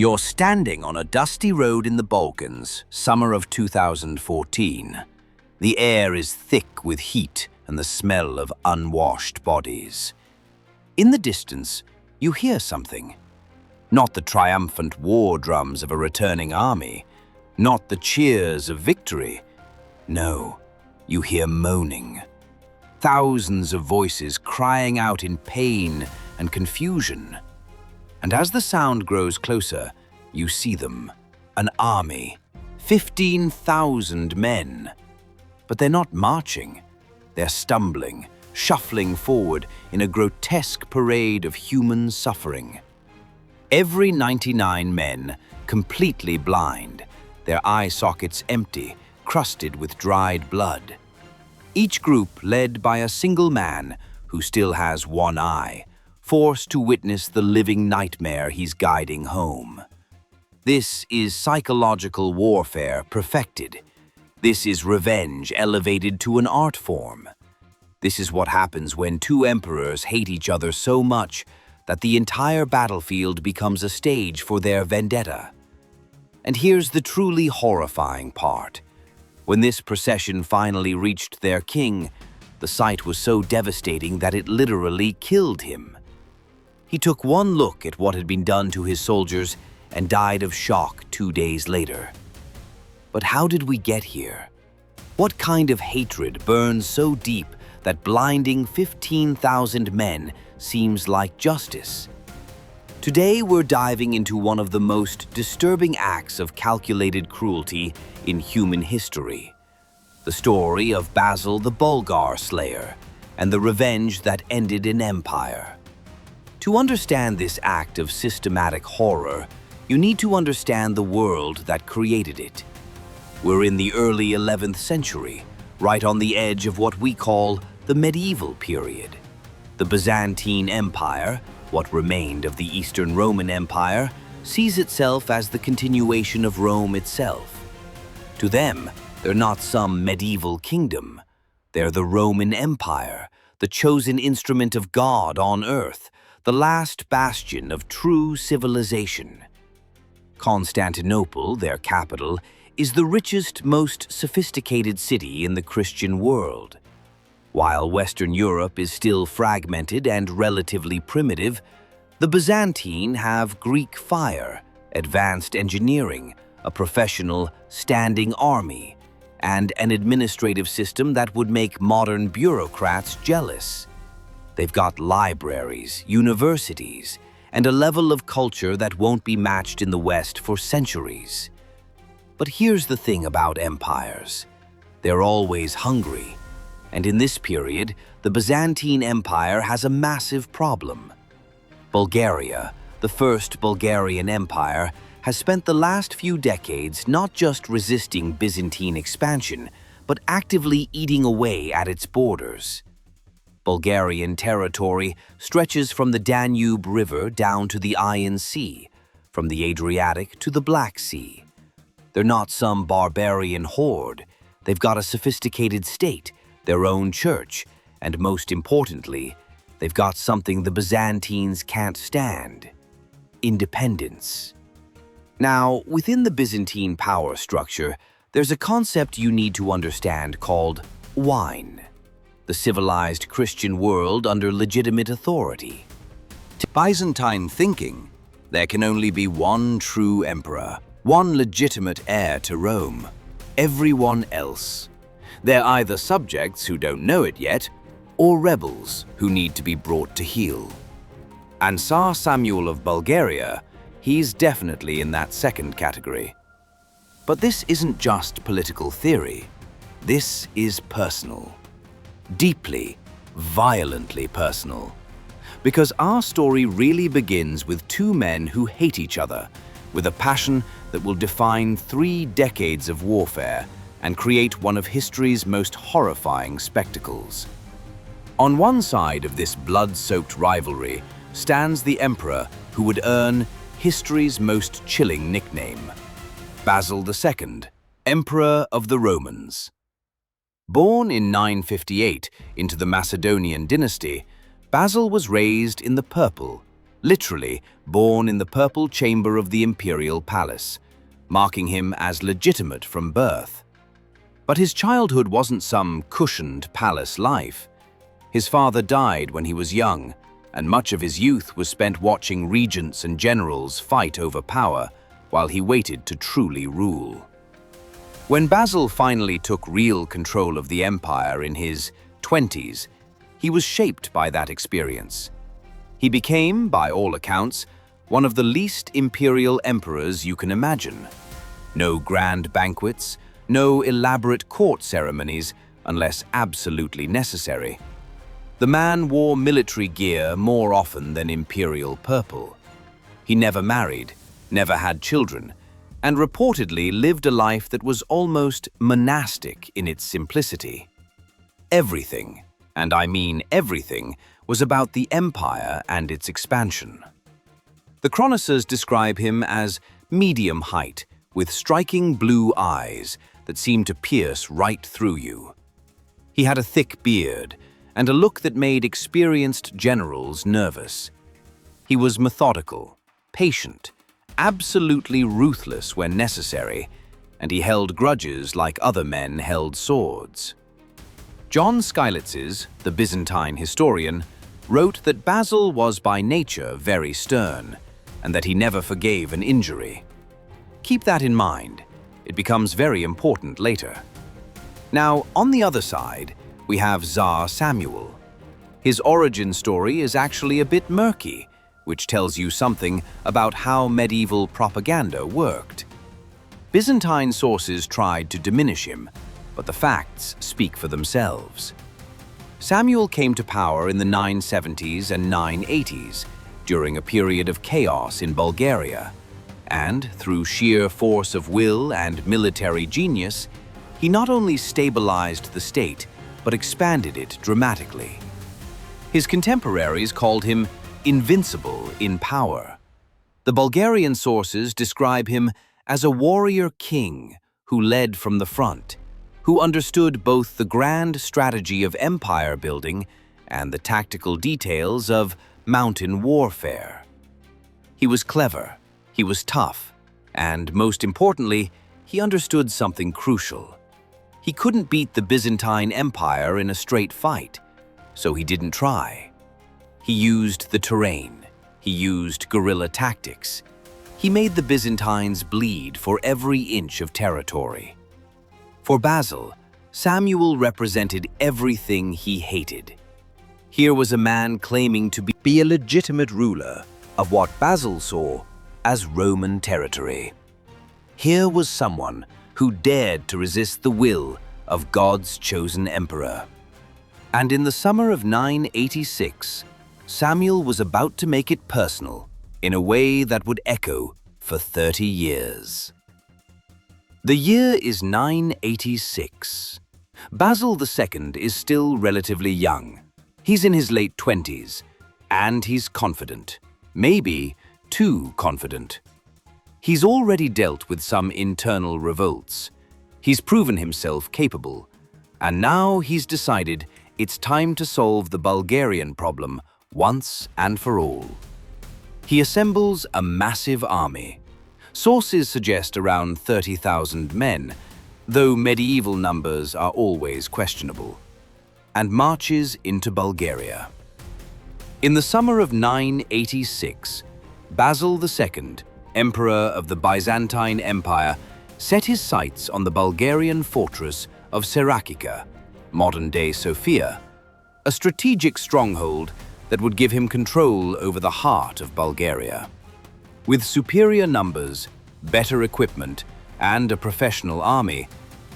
You're standing on a dusty road in the Balkans, summer of 2014. The air is thick with heat and the smell of unwashed bodies. In the distance, you hear something. Not the triumphant war drums of a returning army, not the cheers of victory. No, you hear moaning. Thousands of voices crying out in pain and confusion. And as the sound grows closer, you see them, an army, 15,000 men. But they're not marching, they're stumbling, shuffling forward in a grotesque parade of human suffering. Every 99 men, completely blind, their eye sockets empty, crusted with dried blood. Each group led by a single man who still has one eye, forced to witness the living nightmare he's guiding home. This is psychological warfare perfected. This is revenge elevated to an art form. This is what happens when two emperors hate each other so much that the entire battlefield becomes a stage for their vendetta. And here's the truly horrifying part. When this procession finally reached their king, the sight was so devastating that it literally killed him. He took one look at what had been done to his soldiers and died of shock 2 days later. But how did we get here? What kind of hatred burns so deep that blinding 15,000 men seems like justice? Today we're diving into one of the most disturbing acts of calculated cruelty in human history. The story of Basil the Bulgar Slayer and the revenge that ended an empire. To understand this act of systematic horror, you need to understand the world that created it. We're in the early 11th century, right on the edge of what we call the medieval period. The Byzantine Empire, what remained of the Eastern Roman Empire, sees itself as the continuation of Rome itself. To them, they're not some medieval kingdom. They're the Roman Empire, the chosen instrument of God on earth, the last bastion of true civilization. Constantinople, their capital, is the richest, most sophisticated city in the Christian world. While Western Europe is still fragmented and relatively primitive, the Byzantine have Greek fire, advanced engineering, a professional, standing army, and an administrative system that would make modern bureaucrats jealous. They've got libraries, universities, and a level of culture that won't be matched in the West for centuries. But here's the thing about empires. They're always hungry. And in this period, the Byzantine Empire has a massive problem. Bulgaria, the first Bulgarian empire, has spent the last few decades not just resisting Byzantine expansion, but actively eating away at its borders. Bulgarian territory stretches from the Danube River down to the Iron Sea, from the Adriatic to the Black Sea. They're not some barbarian horde. They've got a sophisticated state, their own church, and most importantly, they've got something the Byzantines can't stand: independence. Now, within the Byzantine power structure, there's a concept you need to understand called wine. The civilized Christian world under legitimate authority. To Byzantine thinking, there can only be one true emperor, one legitimate heir to Rome. Everyone else, they're either subjects who don't know it yet, or rebels who need to be brought to heel. And Tsar Samuel of Bulgaria, he's definitely in that second category. But this isn't just political theory. This is personal. Deeply, violently personal. Because our story really begins with two men who hate each other, with a passion that will define 3 decades of warfare and create one of history's most horrifying spectacles. On one side of this blood-soaked rivalry stands the emperor who would earn history's most chilling nickname, Basil II, Emperor of the Romans. Born in 958 into the Macedonian dynasty, Basil was raised in the purple, literally born in the purple chamber of the imperial palace, marking him as legitimate from birth. But his childhood wasn't some cushioned palace life. His father died when he was young, and much of his youth was spent watching regents and generals fight over power while he waited to truly rule. When Basil finally took real control of the empire in his 20s, he was shaped by that experience. He became, by all accounts, one of the least imperial emperors you can imagine. No grand banquets, no elaborate court ceremonies unless absolutely necessary. The man wore military gear more often than imperial purple. He never married, never had children, and reportedly lived a life that was almost monastic in its simplicity. Everything, and I mean everything, was about the empire and its expansion. The chroniclers describe him as medium height, with striking blue eyes that seemed to pierce right through you. He had a thick beard and a look that made experienced generals nervous. He was methodical, patient, absolutely ruthless when necessary, and he held grudges like other men held swords. John Skylitzes, the Byzantine historian, wrote that Basil was by nature very stern, and that he never forgave an injury. Keep that in mind. It becomes very important later. Now, on the other side, we have Tsar Samuel. His origin story is actually a bit murky, which tells you something about how medieval propaganda worked. Byzantine sources tried to diminish him, but the facts speak for themselves. Samuel came to power in the 970s and 980s, during a period of chaos in Bulgaria, and through sheer force of will and military genius, he not only stabilized the state, but expanded it dramatically. His contemporaries called him invincible in power. The Bulgarian sources describe him as a warrior king who led from the front, who understood both the grand strategy of empire building and the tactical details of mountain warfare. He was clever, he was tough, and most importantly, he understood something crucial. He couldn't beat the Byzantine Empire in a straight fight, so he didn't try. He used the terrain, he used guerrilla tactics. He made the Byzantines bleed for every inch of territory. For Basil, Samuel represented everything he hated. Here was a man claiming to be a legitimate ruler of what Basil saw as Roman territory. Here was someone who dared to resist the will of God's chosen emperor. And in the summer of 986, Samuel was about to make it personal in a way that would echo for 30 years. The year is 986. Basil II is still relatively young. He's in his late 20s, and he's confident, maybe too confident. He's already dealt with some internal revolts. He's proven himself capable, and now he's decided it's time to solve the Bulgarian problem once and for all. He assembles a massive army. Sources suggest around 30,000 men, though medieval numbers are always questionable, and marches into Bulgaria. In the summer of 986, Basil II, Emperor of the Byzantine Empire, set his sights on the Bulgarian fortress of Serakica, modern-day Sofia, a strategic stronghold that would give him control over the heart of Bulgaria. With superior numbers, better equipment, and a professional army,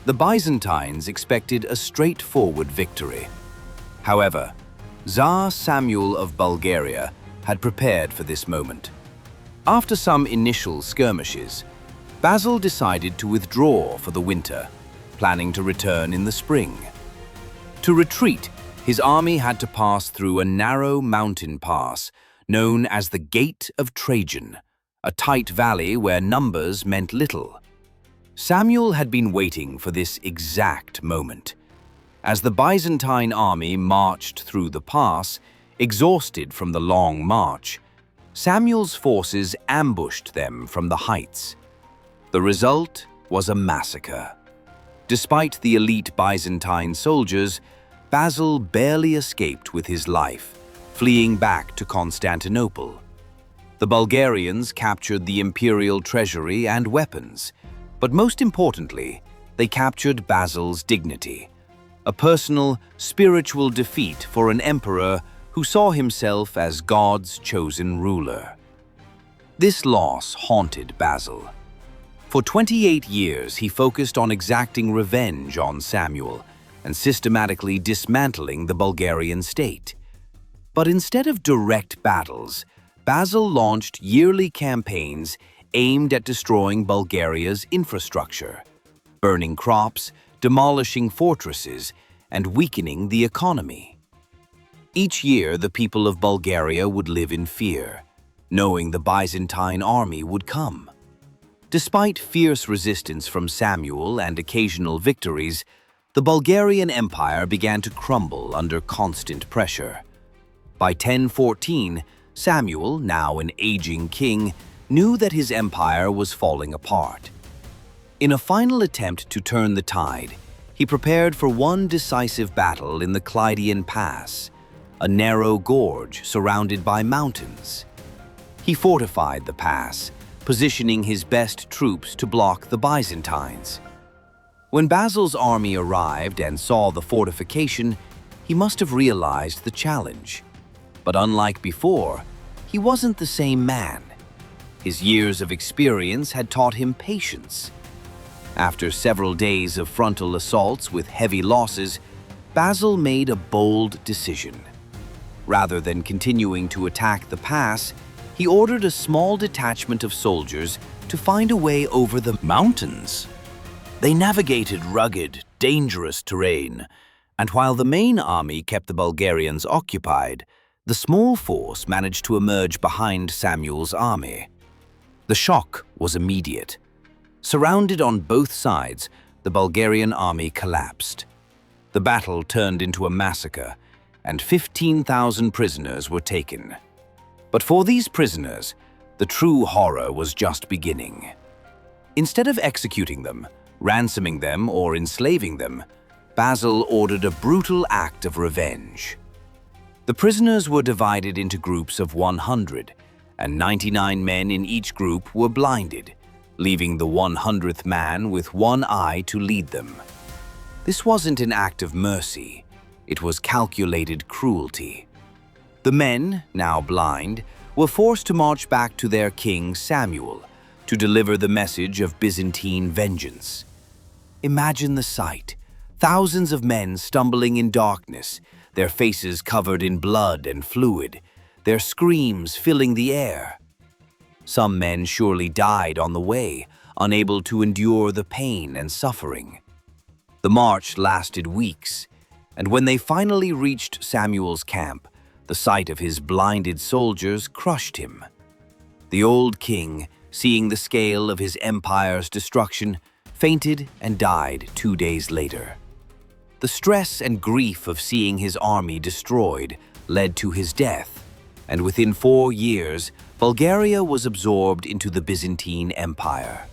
the Byzantines expected a straightforward victory. However, Tsar Samuel of Bulgaria had prepared for this moment. After some initial skirmishes, Basil decided to withdraw for the winter, planning to return in the spring. To retreat, his army had to pass through a narrow mountain pass known as the Gate of Trajan, a tight valley where numbers meant little. Samuel had been waiting for this exact moment. As the Byzantine army marched through the pass, exhausted from the long march, Samuel's forces ambushed them from the heights. The result was a massacre. Despite the elite Byzantine soldiers, Basil barely escaped with his life, fleeing back to Constantinople. The Bulgarians captured the imperial treasury and weapons, but most importantly, they captured Basil's dignity, a personal, spiritual defeat for an emperor who saw himself as God's chosen ruler. This loss haunted Basil. For 28 years, he focused on exacting revenge on Samuel and systematically dismantling the Bulgarian state. But instead of direct battles, Basil launched yearly campaigns aimed at destroying Bulgaria's infrastructure, burning crops, demolishing fortresses, and weakening the economy. Each year, the people of Bulgaria would live in fear, knowing the Byzantine army would come. Despite fierce resistance from Samuel and occasional victories, the Bulgarian Empire began to crumble under constant pressure. By 1014, Samuel, now an aging king, knew that his empire was falling apart. In a final attempt to turn the tide, he prepared for one decisive battle in the Kleidion Pass, a narrow gorge surrounded by mountains. He fortified the pass, positioning his best troops to block the Byzantines. When Basil's army arrived and saw the fortification, he must have realized the challenge. But unlike before, he wasn't the same man. His years of experience had taught him patience. After several days of frontal assaults with heavy losses, Basil made a bold decision. Rather than continuing to attack the pass, he ordered a small detachment of soldiers to find a way over the mountains. They navigated rugged, dangerous terrain, and while the main army kept the Bulgarians occupied, the small force managed to emerge behind Samuel's army. The shock was immediate. Surrounded on both sides, the Bulgarian army collapsed. The battle turned into a massacre, and 15,000 prisoners were taken. But for these prisoners, the true horror was just beginning. Instead of executing them, ransoming them, or enslaving them, Basil ordered a brutal act of revenge. The prisoners were divided into groups of 100, and 99 men in each group were blinded, leaving the 100th man with one eye to lead them. This wasn't an act of mercy, it was calculated cruelty. The men, now blind, were forced to march back to their king Samuel to deliver the message of Byzantine vengeance. Imagine the sight, thousands of men stumbling in darkness, their faces covered in blood and fluid, their screams filling the air. Some men surely died on the way, unable to endure the pain and suffering. The march lasted weeks, and when they finally reached Samuel's camp, the sight of his blinded soldiers crushed him. The old king, seeing the scale of his empire's destruction, fainted and died 2 days later. The stress and grief of seeing his army destroyed led to his death, and within 4 years, Bulgaria was absorbed into the Byzantine Empire.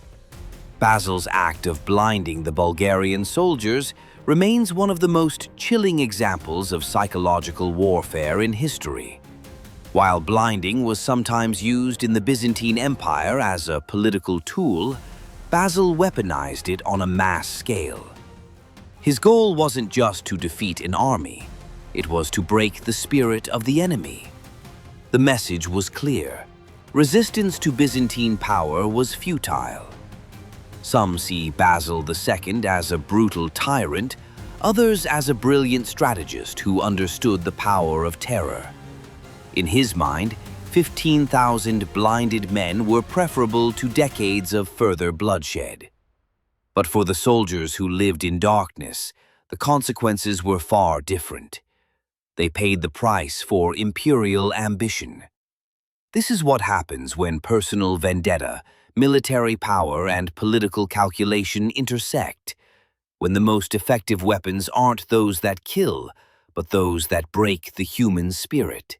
Basil's act of blinding the Bulgarian soldiers remains one of the most chilling examples of psychological warfare in history. While blinding was sometimes used in the Byzantine Empire as a political tool, Basil weaponized it on a mass scale. His goal wasn't just to defeat an army, it was to break the spirit of the enemy. The message was clear. Resistance to Byzantine power was futile. Some see Basil II as a brutal tyrant, others as a brilliant strategist who understood the power of terror. In his mind, 15,000 blinded men were preferable to decades of further bloodshed. But for the soldiers who lived in darkness, the consequences were far different. They paid the price for imperial ambition. This is what happens when personal vendetta, military power, and political calculation intersect, when the most effective weapons aren't those that kill, but those that break the human spirit.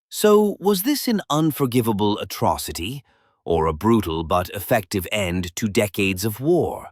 So, was this an unforgivable atrocity, or a brutal but effective end to decades of war?